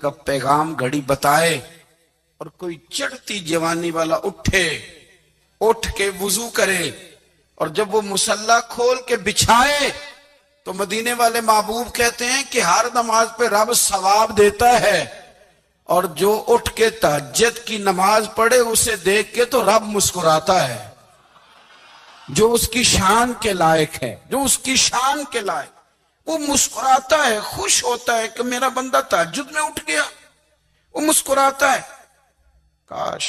کا پیغام گھڑی بتائے اور کوئی چڑھتی جوانی والا اٹھ کے وضو کرے اور جب وہ مصلی کھول کے بچھائے تو مدینے والے محبوب کہتے ہیں کہ ہر نماز پہ رب ثواب دیتا ہے، اور جو اٹھ کے تہجد کی نماز پڑھے اسے دیکھ کے تو رب مسکراتا ہے، جو اس کی شان کے لائق ہے، جو اس کی شان کے لائق، وہ مسکراتا ہے، خوش ہوتا ہے کہ میرا بندہ تہجد میں اٹھ گیا، وہ مسکراتا ہے۔ کاش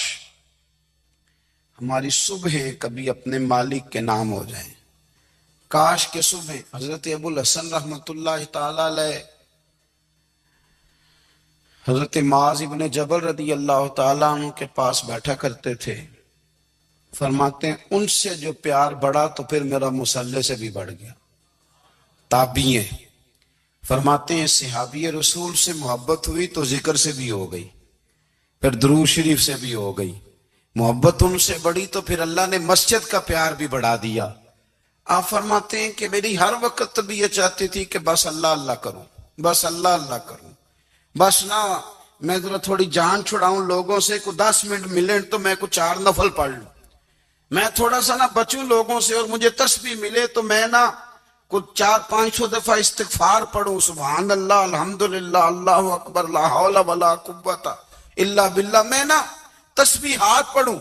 ہماری صبح کبھی اپنے مالک کے نام ہو جائیں، کاش کے صبح حضرت ابو الحسن رحمت اللہ تعالی علیہ حضرت معاذ ابن جبل رضی اللہ تعالیٰ عنہ کے پاس بیٹھا کرتے تھے، فرماتے ہیں ان سے جو پیار بڑھا تو پھر میرا مصلی سے بھی بڑھ گیا۔ تابعی ہیں، فرماتے ہیں صحابی رسول سے محبت ہوئی تو ذکر سے بھی ہو گئی، پھر درود شریف سے بھی ہو گئی، محبت ان سے بڑھی تو پھر اللہ نے مسجد کا پیار بھی بڑھا دیا۔ آپ فرماتے ہیں کہ میری ہر وقت طبیعت چاہتی تھی کہ بس اللہ اللہ کروں، بس اللہ اللہ کروں، بس نہ میں ذرا تھوڑی جان چھڑاؤں لوگوں سے، کوئی 10 منٹ ملیں تو میں کچھ 4 نفل پڑھ لوں، میں تھوڑا سا نہ بچوں لوگوں سے، اور مجھے تسبیح ملے تو میں نہ کچھ 400-500 دفعہ استغفار پڑھوں، سبحان اللہ، الحمدللہ، اللہ اکبر، لا حول ولا قوت الا باللہ، میں نہ تسبیحات پڑھوں۔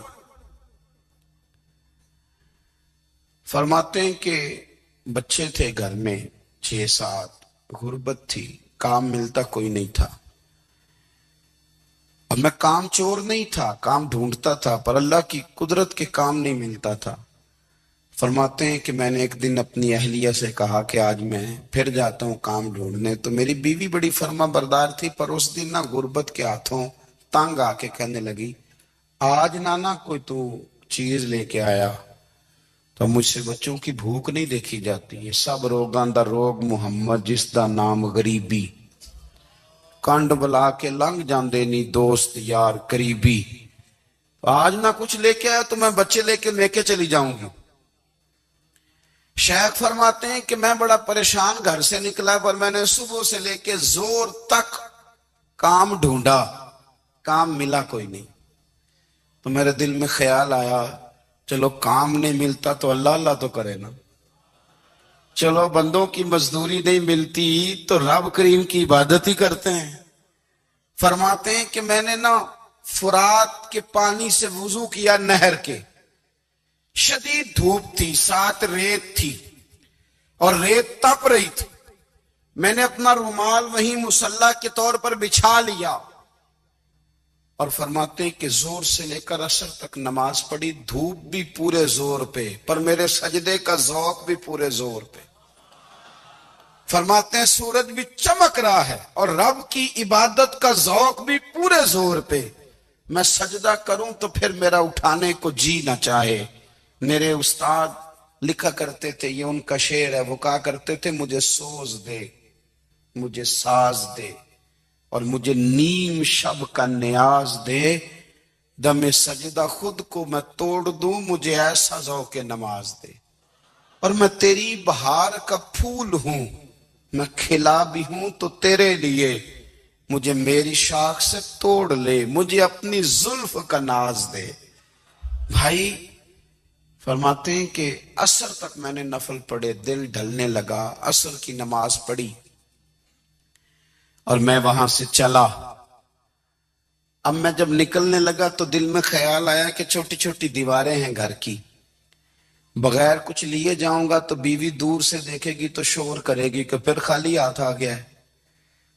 فرماتے ہیں کہ بچے تھے گھر میں 6-7، غربت تھی، کام ملتا کوئی نہیں تھا، اور میں کام چور نہیں تھا، کام ڈھونڈتا تھا، پر اللہ کی قدرت کے کام نہیں ملتا تھا۔ فرماتے ہیں کہ میں نے ایک دن اپنی اہلیہ سے کہا کہ آج میں پھر جاتا ہوں کام ڈھونڈنے، تو میری بیوی بڑی فرما بردار تھی، پر اس دن نہ غربت کے ہاتھوں تنگ آ کے کہنے لگی آج نانا کوئی تو چیز لے کے آیا، تو مجھ سے بچوں کی بھوک نہیں دیکھی جاتی، یہ سب روگاں دا روگ محمد جس دا نام غریبی، کنڈ بلا کے لنگ جاندے نہیں دوست یار قریبی، آج نہ کچھ لے کے آیا تو میں بچے لے کے چلی جاؤں گی۔ شیخ فرماتے ہیں کہ میں بڑا پریشان گھر سے نکلا، پر میں نے صبح سے لے کے زور تک کام ڈھونڈا، کام ملا کوئی نہیں، تو میرے دل میں خیال آیا چلو کام نہیں ملتا تو اللہ اللہ تو کرے نا، چلو بندوں کی مزدوری نہیں ملتی تو رب کریم کی عبادت ہی کرتے ہیں۔ فرماتے ہیں کہ میں نے نا فرات کے پانی سے وضو کیا، نہر کے، شدید دھوپ تھی، ساتھ ریت تھی اور ریت تپ رہی تھی، میں نے اپنا رومال وہیں مصلی کے طور پر بچھا لیا، اور فرماتے ہیں کہ زور سے لے کر عصر تک نماز پڑھی، دھوپ بھی پورے زور پہ، پر میرے سجدے کا ذوق بھی پورے زور پہ۔ فرماتے ہیں سورج بھی چمک رہا ہے اور رب کی عبادت کا ذوق بھی پورے زور پہ، میں سجدہ کروں تو پھر میرا اٹھانے کو جی نہ چاہے۔ میرے استاد لکھا کرتے تھے، یہ ان کا شعر ہے، وہ کہا کرتے تھے مجھے سوز دے، مجھے ساز دے، اور مجھے نیم شب کا نیاز دے، دم سجدہ خود کو میں توڑ دوں، مجھے ایسا ذوق نماز دے، اور میں تیری بہار کا پھول ہوں، میں کھلا بھی ہوں تو تیرے لیے، مجھے میری شاخ سے توڑ لے، مجھے اپنی زلف کا ناز دے۔ بھائی فرماتے ہیں کہ عصر تک میں نے نفل پڑھے، دل ڈھلنے لگا، عصر کی نماز پڑھی اور میں وہاں سے چلا۔ اب میں جب نکلنے لگا تو دل میں خیال آیا کہ چھوٹی چھوٹی دیواریں ہیں گھر کی، بغیر کچھ لیے جاؤں گا تو بیوی دور سے دیکھے گی تو شور کرے گی کہ پھر خالی ہاتھ آ گیا ہے۔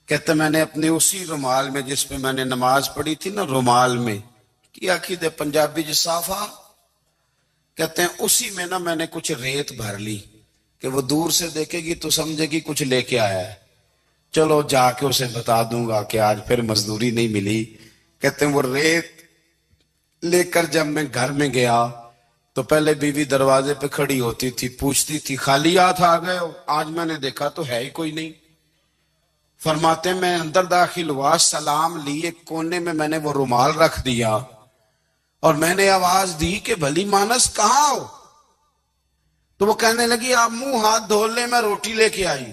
کہتے میں نے اپنے اسی رومال میں جس پہ میں نے نماز پڑھی تھی نا، رومال میں کی آخی دے پنجابی جسافہ، کہتے ہیں اسی میں نا میں نے کچھ ریت بھر لی کہ وہ دور سے دیکھے گی تو سمجھے گی کچھ لے کے آیا ہے، چلو جا کے اسے بتا دوں گا کہ آج پھر مزدوری نہیں ملی۔ کہتے ہیں وہ ریت لے کر جب میں گھر میں گیا تو پہلے بیوی دروازے پہ کھڑی ہوتی تھی، پوچھتی تھی خالی ہاتھ آ گئے ہو؟ آج میں نے دیکھا تو ہے ہی کوئی نہیں۔ فرماتے ہیں میں اندر داخل ہوا، سلام لیے، کونے میں نے وہ رومال رکھ دیا اور میں نے آواز دی کہ بھلی مانس کہاں ہو؟ تو وہ کہنے لگی آپ منہ ہاتھ دھو لیں، میں روٹی لے کے آئی۔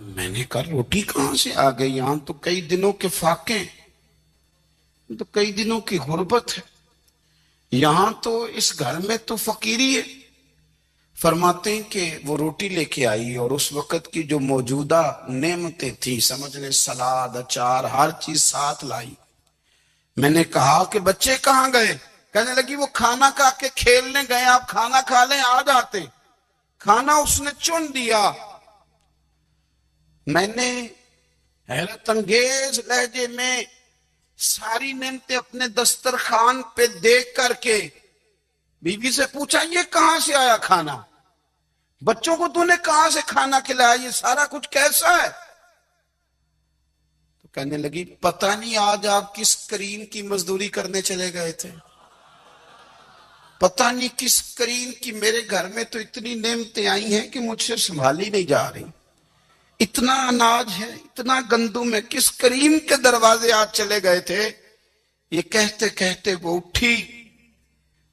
میں نے کہا روٹی کہاں سے آ گئی؟ یہاں تو کئی دنوں کے فاقے ہیں، تو کئی دنوں کی غربت ہے، یہاں تو اس گھر میں تو فقیری ہے۔ فرماتے ہیں کہ وہ روٹی لے کے آئی اور اس وقت کی جو موجودہ نعمتیں تھیں، سمجھ لیں سلاد، اچار، ہر چیز ساتھ لائی۔ میں نے کہا کہ بچے کہاں گئے؟ کہنے لگی وہ کھانا کھا کے کھیلنے گئے، آپ کھانا کھا لیں آ جاتے۔ کھانا اس نے چن دیا۔ میں نے حیرت انگیز لہجے میں ساری نعمتیں اپنے دسترخوان پہ دیکھ کر کے بیوی سے پوچھا یہ کہاں سے آیا کھانا؟ بچوں کو تو نے کہاں سے کھانا کھلایا؟ یہ سارا کچھ کیسا ہے؟ تو کہنے لگی پتہ نہیں آج آپ کس کریم کی مزدوری کرنے چلے گئے تھے، پتہ نہیں کس کریم کی، میرے گھر میں تو اتنی نعمتیں آئی ہیں کہ مجھ سے سنبھالی نہیں جا رہی، اتنا اناج ہے، اتنا گندم ہے، کس کریم کے دروازے آج چلے گئے تھے؟ یہ کہتے کہتے وہ اٹھی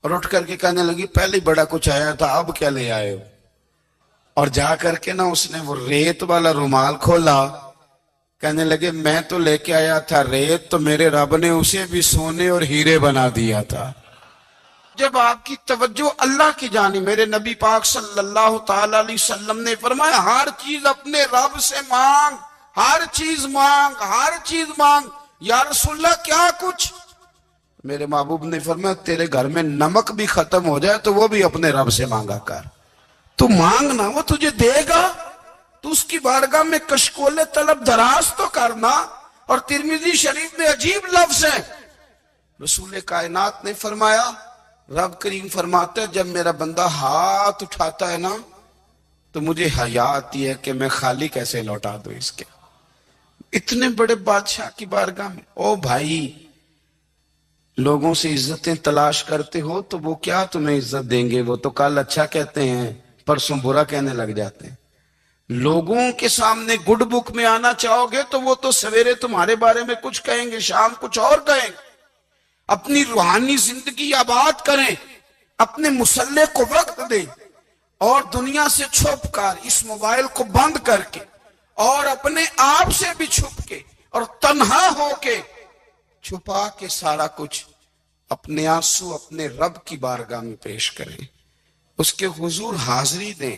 اور اٹھ کر کے کہنے لگی پہلے بڑا کچھ آیا تھا، اب کیا لے آئے ہو؟ اور جا کر کے نا اس نے وہ ریت والا رومال کھولا، کہنے لگے میں تو لے کے آیا تھا ریت، تو میرے رب نے اسے بھی سونے اور ہیرے بنا دیا تھا۔ جب آپ کی توجہ اللہ کی جانب، میرے نبی پاک صلی اللہ تعالی علیہ وسلم نے فرمایا ہر چیز اپنے رب سے مانگ، ہر چیز مانگ، ہر چیز مانگ۔ یا رسول اللہ کیا کچھ؟ میرے محبوب نے فرمایا تیرے گھر میں نمک بھی ختم ہو جائے تو وہ بھی اپنے رب سے مانگا کر، تو مانگنا وہ تجھے دے گا، تو اس کی بارگاہ میں کشکول طلب دراز تو کرنا۔ اور ترمذی شریف میں عجیب لفظ ہے، رسول کائنات نے فرمایا، رب کریم فرماتا ہے جب میرا بندہ ہاتھ اٹھاتا ہے نا تو مجھے حیا آتی ہے کہ میں خالی کیسے لوٹا دوں اس کے، اتنے بڑے بادشاہ کی بارگاہ میں۔ او بھائی، لوگوں سے عزتیں تلاش کرتے ہو تو وہ کیا تمہیں عزت دیں گے؟ وہ تو کل اچھا کہتے ہیں پرسوں برا کہنے لگ جاتے ہیں۔ لوگوں کے سامنے گڈ بک میں آنا چاہو گے تو وہ تو سویرے تمہارے بارے میں کچھ کہیں گے، شام کچھ اور کہیں گے۔ اپنی روحانی زندگی آباد کریں، اپنے مسلح کو وقت دیں، اور دنیا سے چھپ کر اس موبائل کو بند کر کے اور اپنے آپ سے بھی چھپ کے اور تنہا ہو کے چھپا کے سارا کچھ اپنے آنسو اپنے رب کی بارگاہ میں پیش کریں، اس کے حضور حاضری دیں۔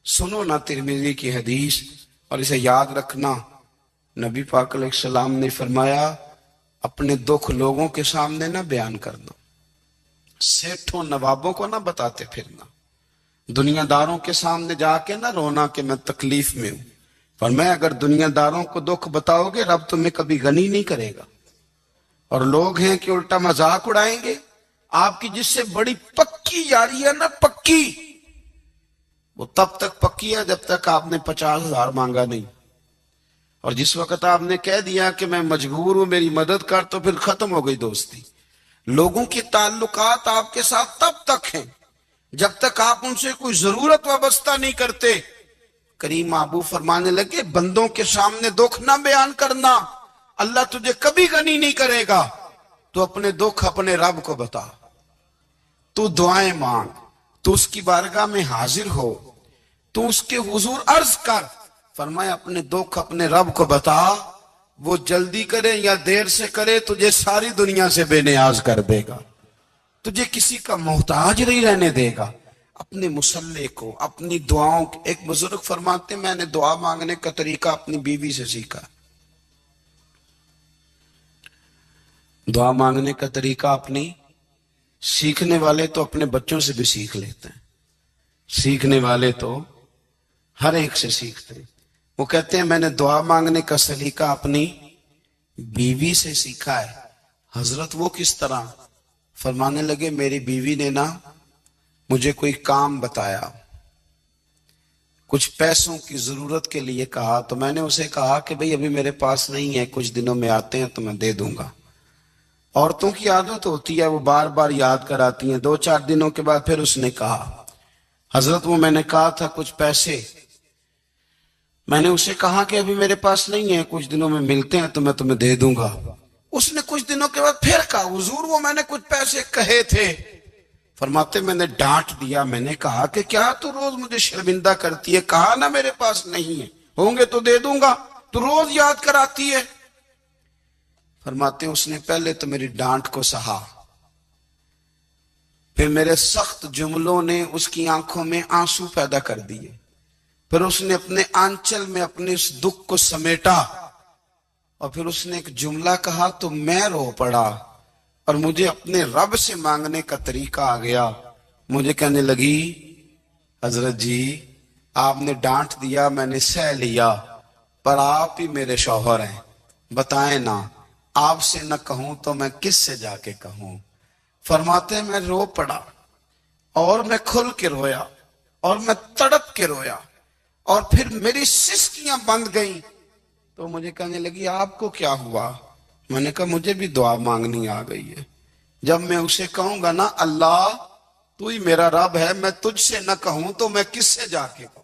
سنو نا ترمذی کی حدیث، اور اسے یاد رکھنا، نبی پاک علیہ السلام نے فرمایا اپنے دکھ لوگوں کے سامنے نہ بیان کرنا، سیٹھوں نوابوں کو نہ بتاتے پھرنا، دنیا داروں کے سامنے جا کے نہ رونا کہ میں تکلیف میں ہوں۔ فرمایا اگر دنیا داروں کو دکھ بتاؤ گے رب تمہیں کبھی غنی نہیں کرے گا، اور لوگ ہیں کہ الٹا مذاق اڑائیں گے۔ آپ کی جس سے بڑی پکی یاری ہے نا، پکی، وہ تب تک پکی ہے جب تک آپ نے 50,000 مانگا نہیں، اور جس وقت آپ نے کہہ دیا کہ میں مجبور ہوں میری مدد کر تو پھر ختم ہو گئی دوستی۔ لوگوں کے تعلقات آپ کے ساتھ تب تک ہیں جب تک آپ ان سے کوئی ضرورت وابستہ نہیں کرتے۔ کریم محبوب فرمانے لگے بندوں کے سامنے دکھ نہ بیان کرنا، اللہ تجھے کبھی غنی نہیں کرے گا، تو اپنے دکھ اپنے رب کو بتا، تو دعائیں مانگ، تو اس کی بارگاہ میں حاضر ہو، تو اس کے حضور عرض کر۔ فرمایا اپنے دکھ اپنے رب کو بتا، وہ جلدی کرے یا دیر سے کرے تجھے ساری دنیا سے بے نیاز کر دے گا، تجھے کسی کا محتاج نہیں رہنے دے گا۔ اپنے مسلح کو، اپنی دعاؤں، ایک بزرگ فرماتے میں نے دعا مانگنے کا طریقہ اپنی بیوی سے سیکھا۔ دعا مانگنے کا طریقہ اپنی، سیکھنے والے تو اپنے بچوں سے بھی سیکھ لیتے ہیں، سیکھنے والے تو ہر ایک سے سیکھتے ہیں۔ وہ کہتے ہیں میں نے دعا مانگنے کا سلیقہ اپنی بیوی سے سیکھا ہے۔ حضرت وہ کس طرح؟ فرمانے لگے میری بیوی نے نا مجھے کوئی کام بتایا، کچھ پیسوں کی ضرورت کے لیے کہا، تو میں نے اسے کہا کہ بھئی ابھی میرے پاس نہیں ہے، کچھ دنوں میں آتے ہیں تو میں دے دوں گا۔ عورتوں کی عادت ہوتی ہے وہ بار بار یاد کراتی ہیں، 2-4 دنوں کے بعد پھر اس نے کہا حضرت وہ میں نے کہا تھا کچھ پیسے، میں نے اسے کہا کہ ابھی میرے پاس نہیں ہے، کچھ دنوں میں ملتے ہیں تو میں تمہیں دے دوں گا۔ اس نے کچھ دنوں کے بعد پھر کہا حضور وہ میں نے کچھ پیسے کہے تھے۔ فرماتے میں نے ڈانٹ دیا، میں نے کہا کہ کیا تو روز مجھے شرمندہ کرتی ہے، کہا نا میرے پاس نہیں ہے۔ ہوں گے تو دے دوں گا، تو روز یاد کراتی ہے۔ فرماتے ہیں اس نے پہلے تو میری ڈانٹ کو سہا، پھر میرے سخت جملوں نے اس کی آنکھوں میں آنسو پیدا کر دیے، پھر اس نے اپنے آنچل میں اپنے اس دکھ کو سمیٹا، اور پھر اس نے ایک جملہ کہا تو میں رو پڑا، اور مجھے اپنے رب سے مانگنے کا طریقہ آ گیا۔ مجھے کہنے لگی حضرت جی آپ نے ڈانٹ دیا، میں نے سہ لیا، پر آپ ہی میرے شوہر ہیں، بتائیں نا آپ سے نہ کہوں تو میں کس سے جا کے کہوں۔ فرماتے ہیں میں رو پڑا، اور میں کھل کے رویا، اور میں تڑپ کے رویا، اور پھر میری سسکیاں بند گئیں۔ تو مجھے کہنے لگی آپ کو کیا ہوا؟ میں نے کہا مجھے بھی دعا مانگنی آ گئی ہے۔ جب میں اسے کہوں گا نا اللہ تو ہی میرا رب ہے، میں تجھ سے نہ کہوں تو میں کس سے جا کے کہوں؟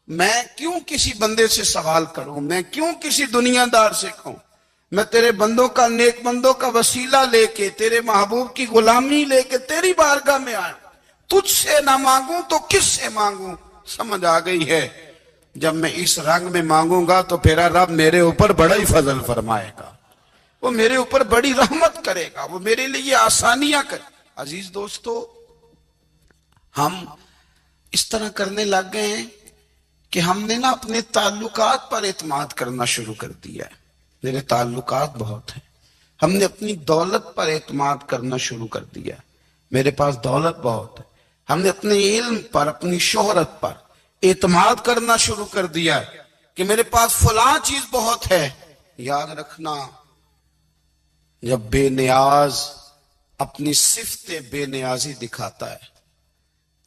میں کیوں کسی بندے سے سوال کروں؟ میں کیوں کسی دنیا دار سے کہوں؟ میں تیرے بندوں کا، نیک بندوں کا وسیلہ لے کے، تیرے محبوب کی غلامی لے کے تیری بارگاہ میں آیا، تجھ سے نہ مانگوں تو کس سے مانگوں؟ سمجھ آ گئی ہے جب میں اس رنگ میں مانگوں گا تو پھر رب میرے اوپر بڑا ہی فضل فرمائے گا، وہ میرے اوپر بڑی رحمت کرے گا، وہ میرے لیے آسانیاں کرے۔ عزیز دوستو، ہم اس طرح کرنے لگ گئے ہیں کہ ہم نے نا اپنے تعلقات پر اعتماد کرنا شروع کر دیا ہے۔ میرے تعلقات بہت ہیں، ہم نے اپنی دولت پر اعتماد کرنا شروع کر دیا ہے، میرے پاس دولت بہت ہے۔ ہم نے اپنے علم پر، اپنی شہرت پر اعتماد کرنا شروع کر دیا ہے کہ میرے پاس فلاں چیز بہت ہے۔ یاد رکھنا جب بے نیاز اپنی صفت بے نیازی دکھاتا ہے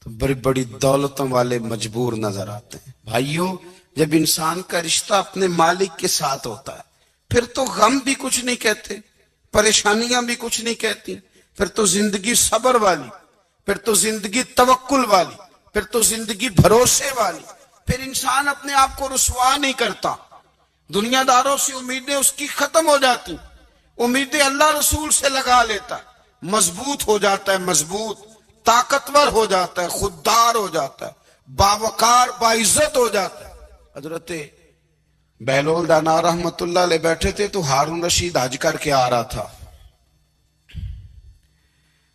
تو بڑی بڑی دولتوں والے مجبور نظر آتے ہیں۔ بھائیوں، جب انسان کا رشتہ اپنے مالک کے ساتھ ہوتا ہے پھر تو غم بھی کچھ نہیں کہتے، پریشانیاں بھی کچھ نہیں کہتی، پھر تو زندگی صبر والی، پھر تو زندگی توکل والی، پھر تو زندگی بھروسے والی، پھر انسان اپنے آپ کو رسوا نہیں کرتا، دنیا داروں سے امیدیں اس کی ختم ہو جاتی، امیدیں اللہ رسول سے لگا لیتا ہے، مضبوط ہو جاتا ہے، مضبوط، طاقتور ہو جاتا ہے، خوددار ہو جاتا ہے، باوقار باعزت ہو جاتا ہے۔ حضرت بہلول دانا رحمت اللہ علیہ بیٹھے تھے تو ہارون رشید حج کر کے آ رہا تھا،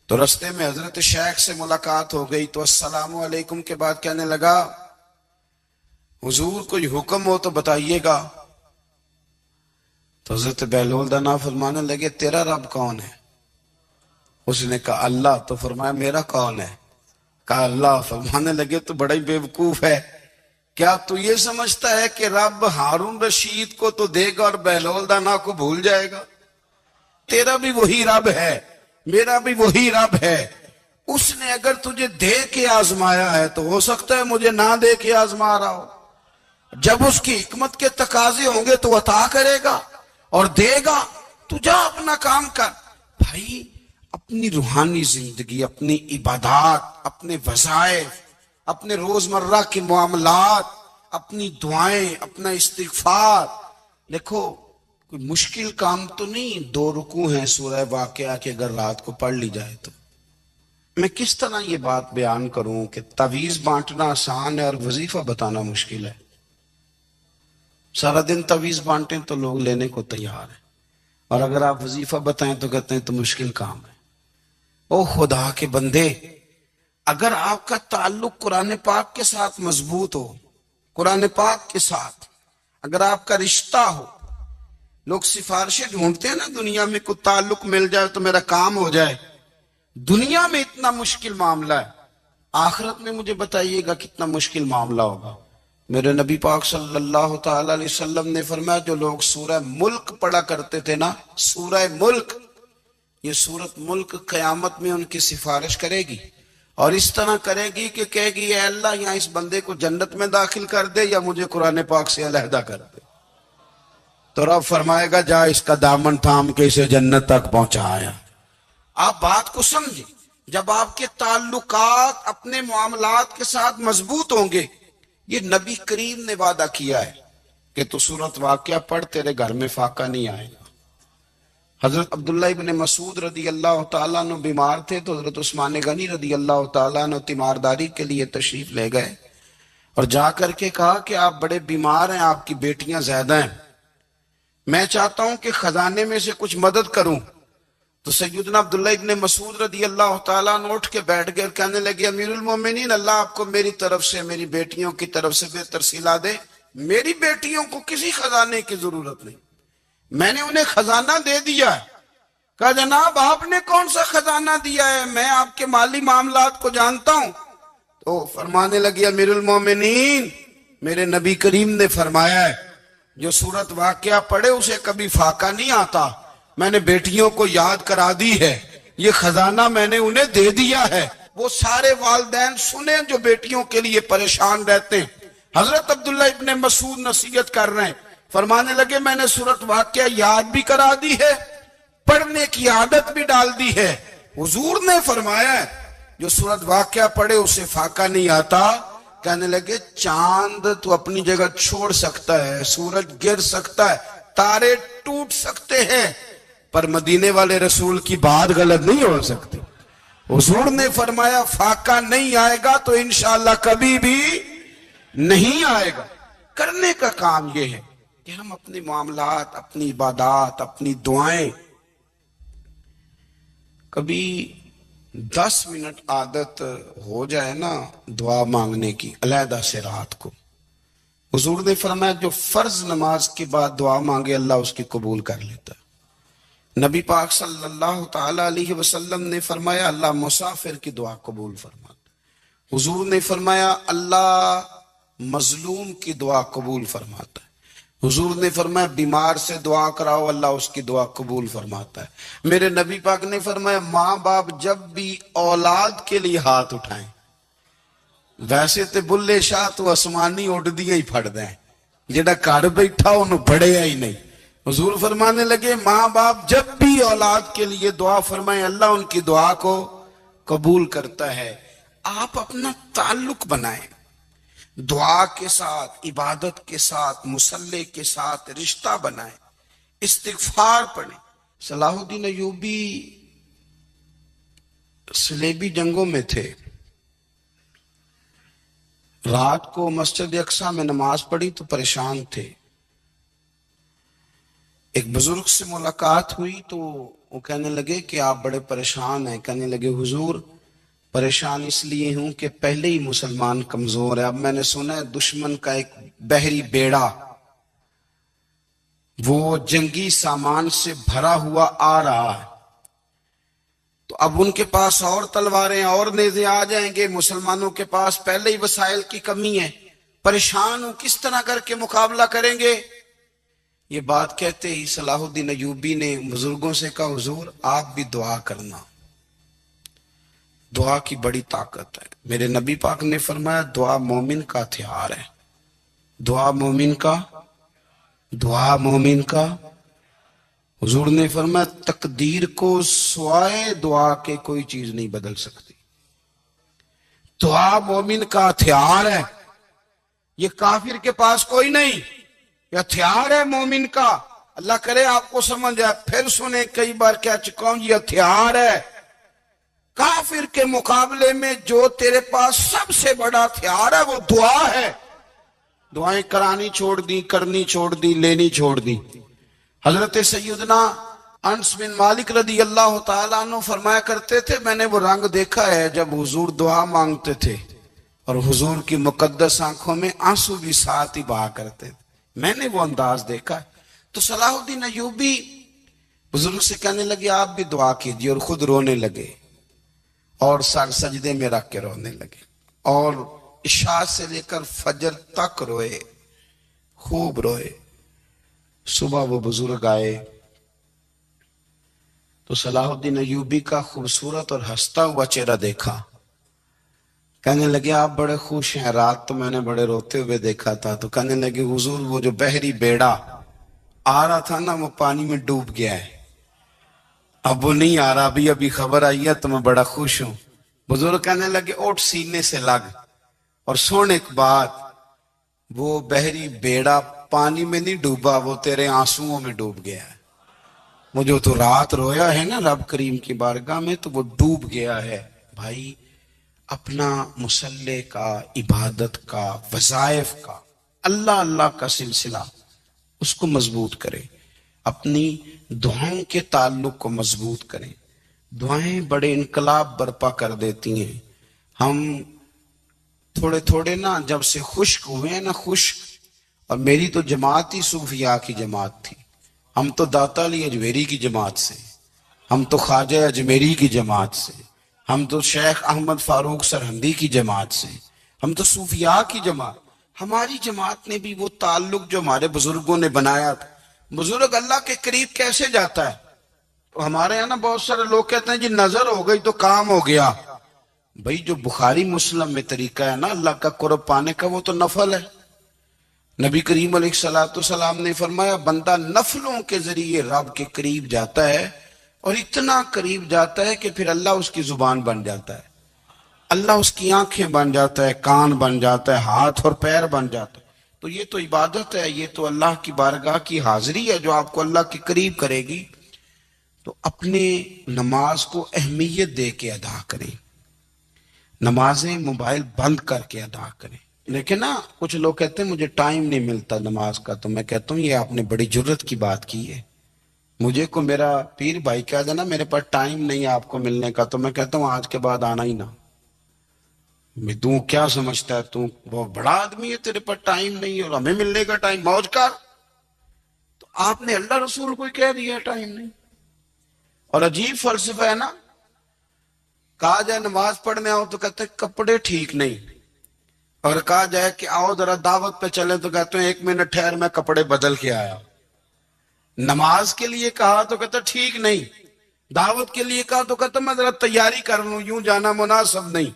تو رستے میں حضرت شیخ سے ملاقات ہو گئی، تو السلام علیکم کے بعد کہنے لگا حضور کوئی حکم ہو تو بتائیے گا۔ تو حضرت بہلول دانا فرمانے لگے تیرا رب کون ہے؟ اس نے کہا اللہ۔ تو فرمایا میرا کون ہے؟ کہا اللہ۔ فرمانے لگے تو بڑا ہی بیوقوف ہے، کیا تو یہ سمجھتا ہے کہ رب ہارون رشید کو تو دے گا اور بہلول دانا کو بھول جائے گا؟ تیرا بھی وہی رب ہے، میرا بھی وہی رب ہے۔ اس نے اگر تجھے دے کے آزمایا ہے تو ہو سکتا ہے مجھے نہ دے کے آزما رہا ہو، جب اس کی حکمت کے تقاضے ہوں گے تو عطا کرے گا اور دے گا۔ تو جا اپنا کام کر۔ بھائی، اپنی روحانی زندگی، اپنی عبادات، اپنے وظائف، اپنے روزمرہ کے معاملات، اپنی دعائیں، اپنا استغفار، دیکھو کوئی مشکل کام تو نہیں، 2 رکوع ہیں سورہ واقعہ کے، اگر رات کو پڑھ لی جائے تو۔ میں کس طرح یہ بات بیان کروں کہ تعویذ بانٹنا آسان ہے اور وظیفہ بتانا مشکل ہے؟ سارا دن تعویذ بانٹیں تو لوگ لینے کو تیار ہیں، اور اگر آپ وظیفہ بتائیں تو کہتے ہیں تو مشکل کام ہے۔ او خدا کے بندے، اگر آپ کا تعلق قرآن پاک کے ساتھ مضبوط ہو، قرآن پاک کے ساتھ اگر آپ کا رشتہ ہو، لوگ سفارشیں ڈھونڈتے ہیں نا دنیا میں، کوئی تعلق مل جائے تو میرا کام ہو جائے۔ دنیا میں اتنا مشکل معاملہ ہے، آخرت میں مجھے بتائیے گا کتنا مشکل معاملہ ہوگا۔ میرے نبی پاک صلی اللہ تعالی علیہ وسلم نے فرمایا جو لوگ سورہ ملک پڑھا کرتے تھے نا، سورہ ملک، یہ سورت ملک قیامت میں ان کی سفارش کرے گی، اور اس طرح کرے گی کہ کہے گی اے اللہ یہاں اس بندے کو جنت میں داخل کر دے یا مجھے قرآن پاک سے علیحدہ کر دے۔ تو رب فرمائے گا جا اس کا دامن تھام کے اسے جنت تک پہنچایا۔ آپ بات کو سمجھیں، جب آپ کے تعلقات اپنے معاملات کے ساتھ مضبوط ہوں گے، یہ نبی کریم نے وعدہ کیا ہے کہ تو سورت واقعہ پڑھ تیرے گھر میں فاقہ نہیں آئے گا۔ حضرت عبداللہ ابن مسعود رضی اللہ تعالیٰ عنہ بیمار تھے تو حضرت عثمان غنی رضی اللہ تعالیٰ عنہ تیمارداری کے لیے تشریف لے گئے۔ اور جا کر کے کہا کہ آپ بڑے بیمار ہیں، آپ کی بیٹیاں زیادہ ہیں، میں چاہتا ہوں کہ خزانے میں سے کچھ مدد کروں۔ تو سیدنا عبداللہ ابن مسعود رضی اللہ تعالیٰ عنہ اٹھ کے بیٹھ گئے اور کہنے لگے امیر المومنین، اللہ آپ کو میری طرف سے، میری بیٹیوں کی طرف سے بہتر صلہ دے، میری بیٹیوں کو کسی خزانے کی ضرورت نہیں، میں نے انہیں خزانہ دے دیا ہے۔ کہا جناب آپ نے کون سا خزانہ دیا ہے، میں آپ کے مالی معاملات کو جانتا ہوں۔ تو فرمانے لگی امیر المومنین، میرے نبی کریم نے فرمایا ہے جو سورت واقعہ پڑھے اسے کبھی فاقہ نہیں آتا، میں نے بیٹیوں کو یاد کرا دی ہے، یہ خزانہ میں نے انہیں دے دیا ہے۔ وہ سارے والدین سنیں جو بیٹیوں کے لیے پریشان رہتے ہیں۔ حضرت عبداللہ ابن مسعود نصیحت کر رہے ہیں، فرمانے لگے میں نے سورت واقعہ یاد بھی کرا دی ہے، پڑھنے کی عادت بھی ڈال دی ہے۔ حضور نے فرمایا ہے جو سورت واقعہ پڑھے اسے فاقہ نہیں آتا۔ کہنے لگے چاند تو اپنی جگہ چھوڑ سکتا ہے، سورج گر سکتا ہے، تارے ٹوٹ سکتے ہیں، پر مدینے والے رسول کی بات غلط نہیں ہو سکتی۔ حضور نے فرمایا فاقہ نہیں آئے گا تو انشاءاللہ کبھی بھی نہیں آئے گا۔ کرنے کا کام یہ ہے کہ ہم اپنے معاملات، اپنی عبادات، اپنی دعائیں کبھی 10 منٹ عادت ہو جائے نا دعا مانگنے کی علیحدہ سے رات کو۔ حضور نے فرمایا جو فرض نماز کے بعد دعا مانگے اللہ اس کی قبول کر لیتا ہے۔ نبی پاک صلی اللہ تعالی علیہ وسلم نے فرمایا اللہ مسافر کی دعا قبول فرماتا ہے۔ حضور نے فرمایا اللہ مظلوم کی دعا قبول فرماتا ہے۔ حضور نے فرمایا بیمار سے دعا کراؤ اللہ اس کی دعا قبول فرماتا ہے۔ میرے نبی پاک نے فرمایا ماں باپ جب بھی اولاد کے لیے ہاتھ اٹھائیں، ویسے تے بلے شاہ تو آسمانی اڑ دیا ہی پھڑ دیں، جڑا گھر بیٹھا انہوں بڑھیا ہی نہیں۔ حضور فرمانے لگے ماں باپ جب بھی اولاد کے لیے دعا فرمائیں اللہ ان کی دعا کو قبول کرتا ہے۔ آپ اپنا تعلق بنائیں، دعا کے ساتھ، عبادت کے ساتھ، مصلی کے ساتھ رشتہ بنائیں، استغفار پڑھیں۔ صلاح الدین ایوبی صلیبی جنگوں میں تھے، رات کو مسجد اقصی میں نماز پڑھی تو پریشان تھے۔ ایک بزرگ سے ملاقات ہوئی تو وہ کہنے لگے کہ آپ بڑے پریشان ہیں۔ کہنے لگے حضور پریشان اس لیے ہوں کہ پہلے ہی مسلمان کمزور ہے، اب میں نے سنا ہے دشمن کا ایک بحری بیڑا وہ جنگی سامان سے بھرا ہوا آ رہا ہے، تو اب ان کے پاس اور تلواریں اور نیزے آ جائیں گے، مسلمانوں کے پاس پہلے ہی وسائل کی کمی ہے، پریشان ہوں کس طرح کر کے مقابلہ کریں گے۔ یہ بات کہتے ہی صلاح الدین ایوبی نے بزرگوں سے کہا حضور آپ بھی دعا کرنا، دعا کی بڑی طاقت ہے۔ میرے نبی پاک نے فرمایا دعا مومن کا ہتھیار ہے، دعا مومن کا۔ حضور نے فرمایا تقدیر کو سوائے دعا کے کوئی چیز نہیں بدل سکتی، دعا مومن کا ہتھیار ہے، یہ کافر کے پاس کوئی نہیں، یہ ہتھیار ہے مومن کا۔ اللہ کرے آپ کو سمجھ آئے، پھر سنیں کئی بار کہہ چکا ہوں یہ ہتھیار ہے۔ کافر کے مقابلے میں جو تیرے پاس سب سے بڑا ہتھیار ہے وہ دعا ہے۔ دعائیں کرانی چھوڑ دی، کرنی چھوڑ دی، لینی چھوڑ دی۔ حضرت سیدنا انس بن مالک رضی اللہ تعالیٰ عنہ فرمایا کرتے تھے میں نے وہ رنگ دیکھا ہے جب حضور دعا مانگتے تھے اور حضور کی مقدس آنکھوں میں آنسو بھی ساتھ ہی بہا کرتے تھے، میں نے وہ انداز دیکھا ہے۔ تو صلاح الدین ایوبی بزرگ سے کہنے لگے آپ بھی دعا کیجیے، اور خود رونے لگے اور سر سجدے میں رکھ کے رونے لگے، اور عشاء سے لے کر فجر تک روئے، خوب روئے۔ صبح وہ بزرگ آئے تو صلاح الدین ایوبی کا خوبصورت اور ہنستا ہوا چہرہ دیکھا، کہنے لگے آپ بڑے خوش ہیں، رات تو میں نے بڑے روتے ہوئے دیکھا تھا۔ تو کہنے لگے حضور وہ جو بحری بیڑا آ رہا تھا نا وہ پانی میں ڈوب گیا ہے، اب وہ نہیں آ رہا، ابھی خبر آئی ہے تو میں بڑا خوش ہوں۔ بزرگ کہنے لگے اٹھ سینے سے لگ، اور سن ایک بات، وہ بحری بیڑا پانی میں نہیں ڈوبا، وہ تیرے آنسوؤں میں ڈوب گیا ہے۔ وہ جو تو رات رویا ہے نا رب کریم کی بارگاہ میں تو وہ ڈوب گیا ہے۔ بھائی اپنا مسلح کا، عبادت کا، وظائف کا، اللہ اللہ کا سلسلہ اس کو مضبوط کرے، اپنی دعاؤں کے تعلق کو مضبوط کریں۔ دعائیں بڑے انقلاب برپا کر دیتی ہیں۔ ہم تھوڑے تھوڑے نا جب سے خشک ہوئے ہیں نا، خشک، اور میری تو جماعت ہی صوفیاء کی جماعت تھی، ہم تو داتا علی اجمیری کی جماعت سے، ہم تو خواجہ اجمیری کی جماعت سے، ہم تو شیخ احمد فاروق سرہندی کی جماعت سے، ہم تو صوفیاء کی جماعت۔ ہماری جماعت نے بھی وہ تعلق جو ہمارے بزرگوں نے بنایا تھا۔ بزرگ اللہ کے قریب کیسے جاتا ہے؟ تو ہمارے یہاں نا بہت سارے لوگ کہتے ہیں جی نظر ہو گئی تو کام ہو گیا۔ بھئی جو بخاری مسلم میں طریقہ ہے نا اللہ کا قرب پانے کا، وہ تو نفل ہے۔ نبی کریم علیہ السلام نے فرمایا بندہ نفلوں کے ذریعے رب کے قریب جاتا ہے، اور اتنا قریب جاتا ہے کہ پھر اللہ اس کی زبان بن جاتا ہے، اللہ اس کی آنکھیں بن جاتا ہے، کان بن جاتا ہے، ہاتھ اور پیر بن جاتا ہے۔ تو یہ تو عبادت ہے، یہ تو اللہ کی بارگاہ کی حاضری ہے جو آپ کو اللہ کے قریب کرے گی۔ تو اپنے نماز کو اہمیت دے کے ادا کریں، نمازیں موبائل بند کر کے ادا کریں۔ لیکن نا کچھ لوگ کہتے ہیں مجھے ٹائم نہیں ملتا نماز کا، تو میں کہتا ہوں یہ آپ نے بڑی جرت کی بات کی ہے۔ مجھے کو میرا پیر بھائی کہہ دینا میرے پاس ٹائم نہیں آپ کو ملنے کا، تو میں کہتا ہوں آج کے بعد آنا ہی نہ۔ میں تو کیا سمجھتا ہے تو بہت بڑا آدمی ہے، تیرے پاس ٹائم نہیں ہے اور ہمیں ملنے کا ٹائم، موج کا۔ تو آپ نے اللہ رسول کو کہہ دیا ٹائم نہیں۔ اور عجیب فلسفہ ہے نا، کہا جائے نماز پڑھنے آؤ تو کہتے ہیں کپڑے ٹھیک نہیں، اور کہا جائے کہ آؤ ذرا دعوت پہ چلے تو کہتے ہیں 1 منٹ ٹھہر میں کپڑے بدل کے آیا۔ نماز کے لیے کہا تو کہتا ٹھیک نہیں، دعوت کے لیے کہا تو کہتا میں ذرا تیاری کر لوں، یوں جانا مناسب نہیں۔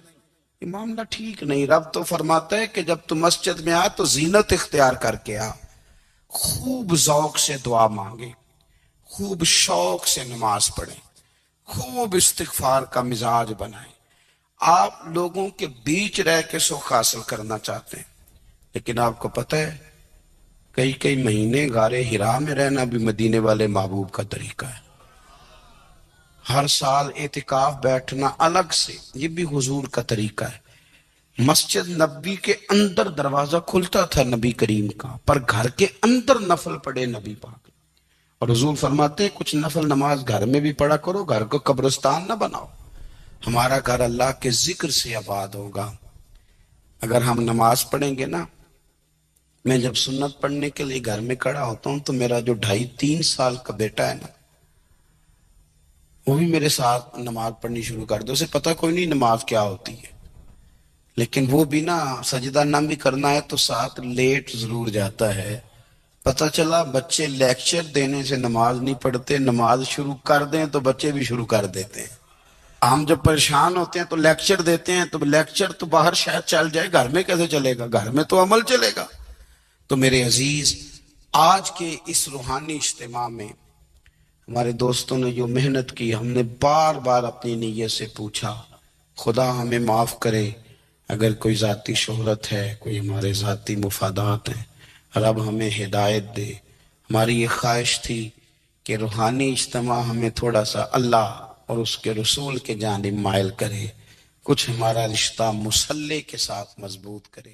یہ معاملہ ٹھیک نہیں۔ رب تو فرماتا ہے کہ جب تو مسجد میں آ تو زینت اختیار کر کے آ، خوب ذوق سے دعا مانگے، خوب شوق سے نماز پڑھیں، خوب استغفار کا مزاج بنائیں۔ آپ لوگوں کے بیچ رہ کے سکھ حاصل کرنا چاہتے ہیں، لیکن آپ کو پتہ ہے کئی مہینے غارِ حرا میں رہنا بھی مدینے والے محبوب کا طریقہ ہے۔ ہر سال اعتکاف بیٹھنا الگ سے، یہ بھی حضور کا طریقہ ہے۔ مسجد نبی کے اندر دروازہ کھلتا تھا نبی کریم کا، پر گھر کے اندر نفل پڑے نبی پاک، اور حضور فرماتے ہیں کچھ نفل نماز گھر میں بھی پڑھا کرو، گھر کو قبرستان نہ بناؤ۔ ہمارا گھر اللہ کے ذکر سے آباد ہوگا اگر ہم نماز پڑھیں گے نا۔ میں جب سنت پڑھنے کے لیے گھر میں کھڑا ہوتا ہوں تو میرا جو 2.5-3 سال کا بیٹا ہے نا، وہ بھی میرے ساتھ نماز پڑھنی شروع کر دے۔ اسے پتہ کوئی نہیں نماز کیا ہوتی ہے، لیکن وہ بھی نا سجدہ نہ بھی کرنا ہے تو ساتھ لیٹ ضرور جاتا ہے۔ پتہ چلا بچے لیکچر دینے سے نماز نہیں پڑھتے، نماز شروع کر دیں تو بچے بھی شروع کر دیتے ہیں۔ ہم جب پریشان ہوتے ہیں تو لیکچر دیتے ہیں، تو لیکچر تو باہر شاید چل جائے، گھر میں کیسے چلے گا؟ گھر میں تو عمل چلے گا۔ تو میرے عزیز، آج کے اس روحانی اجتماع میں ہمارے دوستوں نے جو محنت کی، ہم نے بار بار اپنی نیت سے پوچھا خدا ہمیں معاف کرے اگر کوئی ذاتی شہرت ہے، کوئی ہمارے ذاتی مفادات ہیں، رب ہمیں ہدایت دے۔ ہماری یہ خواہش تھی کہ روحانی اجتماع ہمیں تھوڑا سا اللہ اور اس کے رسول کے جانب مائل کرے، کچھ ہمارا رشتہ مسلح کے ساتھ مضبوط کرے۔